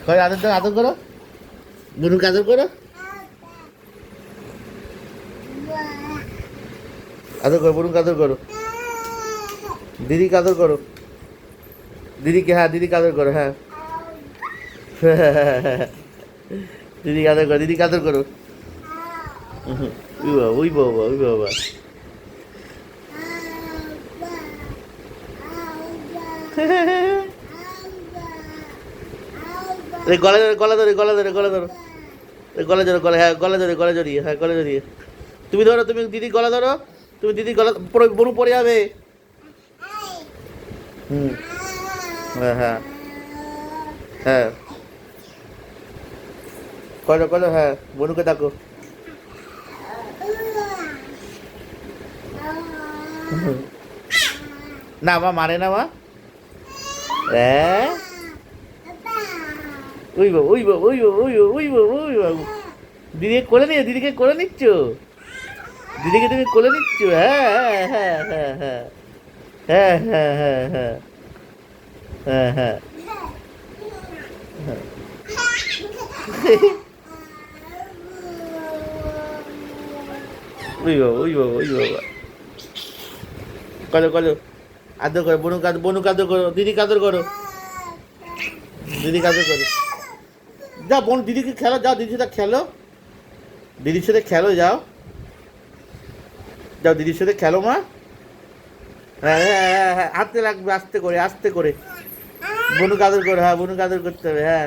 করে আদর করো, আদর করো, বুনুকে আদর করো, আদর করো, বুনুকে আদর করো, দিদিকে আদর করো, দিদিকে, হ্যাঁ দিদিকে আদর করো, হ্যাঁ দিদিকে আদর করো, দিদিকে আদর করো। ওই বাবা, ওই বাবা, গলা ধরে, গলা ধরে, গলা ধরে, গলা ধরো, গলা ধরো, গলা, হ্যাঁ গলা ধরে, গলা জড়িয়ে, হ্যাঁ গলা জড়িয়ে। তুমি ধরো, তুমি দিদি গলা ধরো, তুমি দিদি গলা পড়ে, বনু পড়ে যাবে। হুম, হ্যাঁ হ্যাঁ হ্যাঁ, করো করো, হ্যাঁ বনুকে ডাকো। না মা মারে না মা। হ্যাঁ ওই বাবু, ওই বাবু, ওই বাবু, ওই বাবু, ওই বাবু, ওই বাবু, দিদিকে কোলে নিয়ে, দিদিকে কোলে নিচ্ছ, দিদিকে তুমি কোলে নিচ্ছ, হ্যাঁ হ্যাঁ হ্যাঁ হ্যাঁ হ্যাঁ হ্যাঁ হ্যাঁ হ্যাঁ হ্যাঁ হ্যাঁ হ্যাঁ। ওই বাবা, ওই বাবা, ওই বাবা, করো করো, আদর করো, বনুকে আদর করো, দিদিকে আদর করো, দিদিকে আদর করো। যাও বোন, দিদিকে খেলো, যাও দিদির সাথে খেলো, দিদির সাথে খেলো, যাও যাও দিদির সাথে খেলো মা। হ্যাঁ হ্যাঁ হ্যাঁ হ্যাঁ, হাতে লাগবে, আস্তে করে, আস্তে করে, বনুকে আদর করো, হ্যাঁ বনুকে আদর করতে হবে, হ্যাঁ।